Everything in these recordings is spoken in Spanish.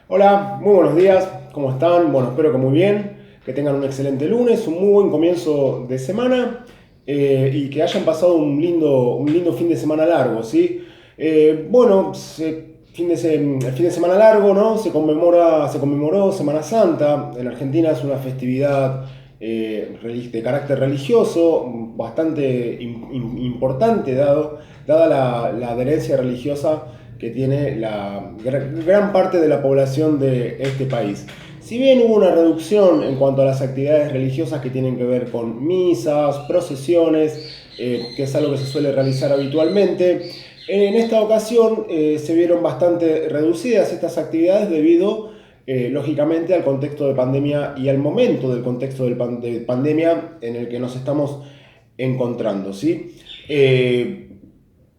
Hola, muy buenos días, ¿cómo están? Bueno, espero que muy bien, que tengan un excelente lunes, un muy buen comienzo de semana y que hayan pasado un lindo fin de semana largo, ¿sí? Bueno, el fin de semana largo, ¿no? Se conmemoró Semana Santa. En Argentina es una festividad de carácter religioso bastante importante dada la adherencia religiosa que tiene la gran parte de la población de este país. Si bien hubo una reducción en cuanto a las actividades religiosas que tienen que ver con misas, procesiones, que es algo que se suele realizar habitualmente, en esta ocasión se vieron bastante reducidas estas actividades debido, lógicamente, al contexto de pandemia y al momento del contexto de pandemia en el que nos estamos encontrando, ¿sí?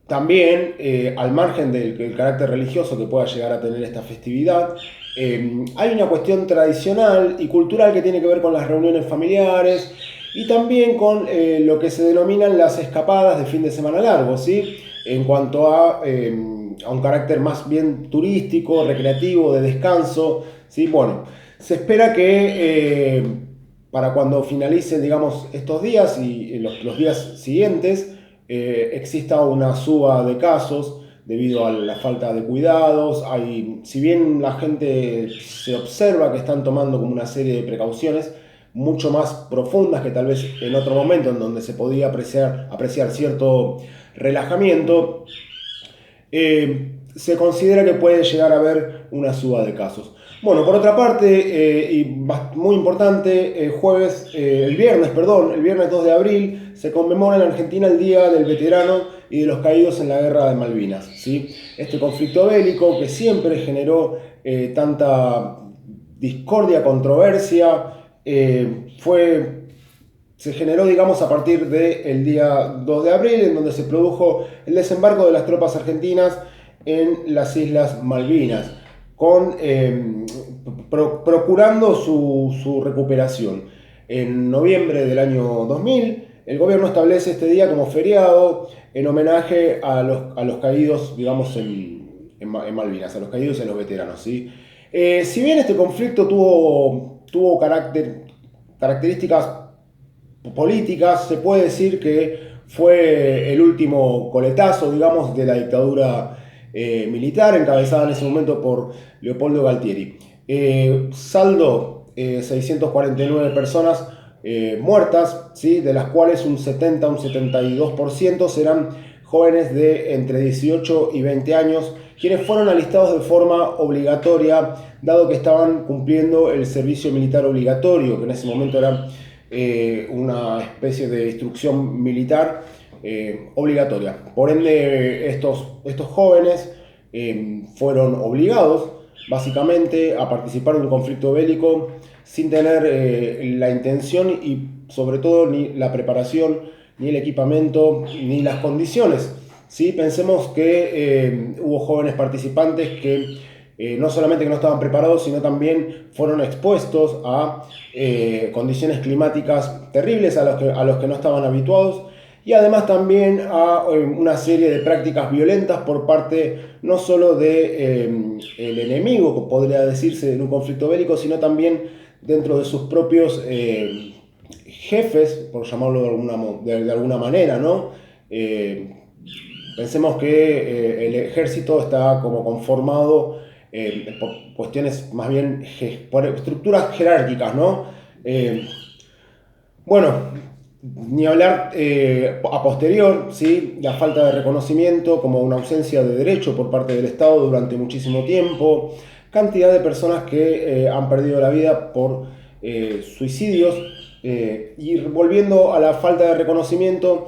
También, al margen del carácter religioso que pueda llegar a tener esta festividad, hay una cuestión tradicional y cultural que tiene que ver con las reuniones familiares y también con lo que se denominan las escapadas de fin de semana largo, ¿sí? En cuanto a un carácter más bien turístico, recreativo, de descanso, ¿sí? Bueno, se espera que para cuando finalicen, digamos, estos días y los días siguientes, exista una suba de casos debido a la falta de cuidados. Si bien la gente se observa que están tomando como una serie de precauciones mucho más profundas que tal vez en otro momento en donde se podía apreciar cierto relajamiento, se considera que puede llegar a haber una suba de casos. Bueno, por otra parte, y muy importante, el viernes 2 de abril, se conmemora en Argentina el Día del Veterano y de los Caídos en la Guerra de Malvinas, ¿sí? Este conflicto bélico que siempre generó tanta discordia, controversia, se generó, digamos, a partir del día 2 de abril, en donde se produjo el desembarco de las tropas argentinas en las Islas Malvinas, procurando su recuperación. En noviembre del año 2000, el gobierno establece este día como feriado en homenaje a los caídos, digamos, en Malvinas, a los caídos y a los veteranos, ¿sí? Si bien este conflicto tuvo características políticas, se puede decir que fue el último coletazo, digamos, de la dictadura militar, encabezada en ese momento por Leopoldo Galtieri. Saldo, 649 personas muertas, ¿sí? De las cuales un 70, un 72% serán jóvenes de entre 18 y 20 años, quienes fueron alistados de forma obligatoria, dado que estaban cumpliendo el servicio militar obligatorio, que en ese momento era una especie de instrucción militar obligatoria. Por ende, estos jóvenes fueron obligados básicamente a participar de un conflicto bélico sin tener la intención y sobre todo ni la preparación, ni el equipamiento, ni las condiciones. ¿Sí? Pensemos que hubo jóvenes participantes que no solamente que no estaban preparados, sino también fueron expuestos a condiciones climáticas terribles a los que no estaban habituados y además también a una serie de prácticas violentas por parte no solo de el enemigo, que podría decirse en un conflicto bélico, sino también dentro de sus propios jefes, por llamarlo de alguna manera, ¿no? Eh, Pensemos que el ejército está como conformado por cuestiones más bien, por estructuras jerárquicas, ¿no? Eh, bueno, ni hablar a posterior, ¿sí? La falta de reconocimiento como una ausencia de derecho por parte del Estado durante muchísimo tiempo, cantidad de personas que han perdido la vida por suicidios, y volviendo a la falta de reconocimiento,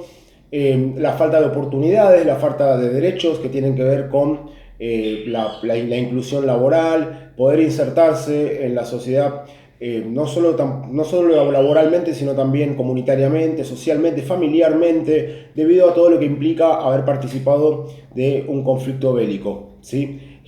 la falta de oportunidades, la falta de derechos que tienen que ver con la inclusión laboral, poder insertarse en la sociedad, no solo laboralmente, sino también comunitariamente, socialmente, familiarmente, debido a todo lo que implica haber participado de un conflicto bélico, ¿sí?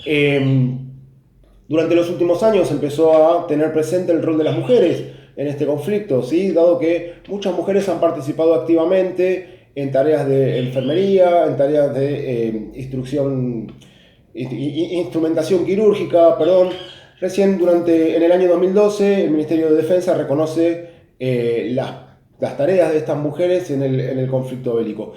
Durante los últimos años empezó a tener presente el rol de las mujeres en este conflicto, ¿sí? Dado que muchas mujeres han participado activamente en tareas de enfermería, en tareas de instrumentación quirúrgica, perdón, Recién en el año 2012 el Ministerio de Defensa reconoce las tareas de estas mujeres en el conflicto bélico.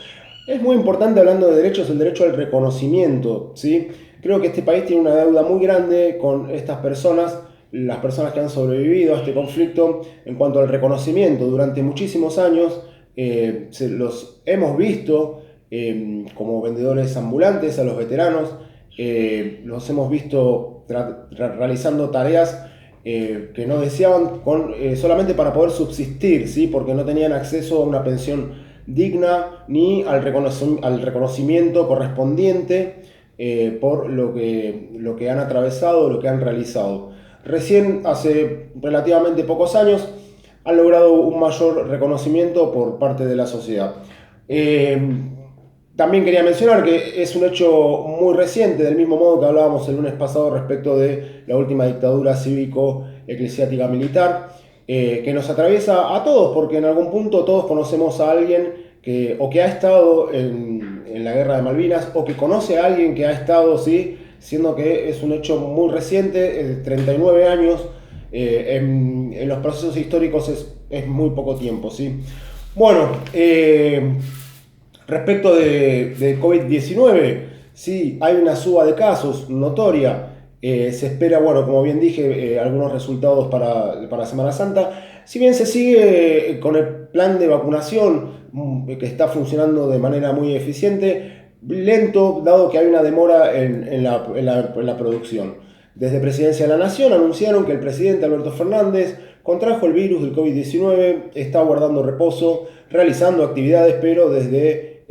Es muy importante, hablando de derechos, el derecho al reconocimiento, ¿sí? Creo que este país tiene una deuda muy grande con estas personas, las personas que han sobrevivido a este conflicto, en cuanto al reconocimiento. Durante muchísimos años los hemos visto como vendedores ambulantes a los veteranos, los hemos visto realizando tareas que no deseaban solamente para poder subsistir, ¿sí? Porque no tenían acceso a una pensión digna ni al reconocimiento correspondiente por lo que han atravesado, lo que han realizado. Recién, hace relativamente pocos años, han logrado un mayor reconocimiento por parte de la sociedad. Eh, También quería mencionar que es un hecho muy reciente, del mismo modo que hablábamos el lunes pasado respecto de la última dictadura cívico-eclesiástica militar, que nos atraviesa a todos, porque en algún punto todos conocemos a alguien que ha estado en la guerra de Malvinas, o que conoce a alguien que ha estado, ¿sí? Siendo que es un hecho muy reciente, 39 años, en los procesos históricos es muy poco tiempo, ¿sí? Bueno, respecto de COVID-19, sí, hay una suba de casos notoria. Se espera, bueno, como bien dije, algunos resultados para Semana Santa. Si bien se sigue con el plan de vacunación que está funcionando de manera muy eficiente, lento, dado que hay una demora en la producción. Desde Presidencia de la Nación anunciaron que el presidente Alberto Fernández contrajo el virus del COVID-19, está guardando reposo, realizando actividades, pero desde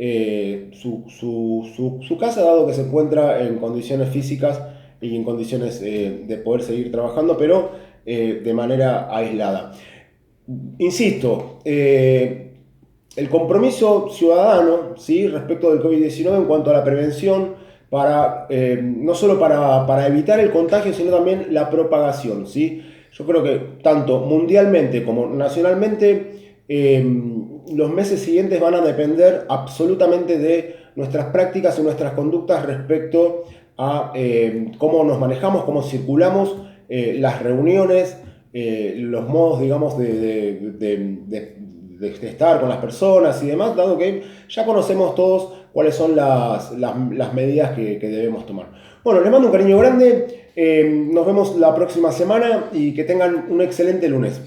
su casa, dado que se encuentra en condiciones físicas y en condiciones de poder seguir trabajando, pero de manera aislada. Insisto, el compromiso ciudadano, ¿sí? Respecto del COVID-19 en cuanto a la prevención, no solo para evitar el contagio, sino también la propagación, ¿sí? Yo creo que tanto mundialmente como nacionalmente, los meses siguientes van a depender absolutamente de nuestras prácticas y nuestras conductas respecto a cómo nos manejamos, cómo circulamos, las reuniones, los modos, digamos, de estar con las personas y demás, dado que ya conocemos todos cuáles son las medidas que debemos tomar. Bueno, les mando un cariño grande, nos vemos la próxima semana y que tengan un excelente lunes.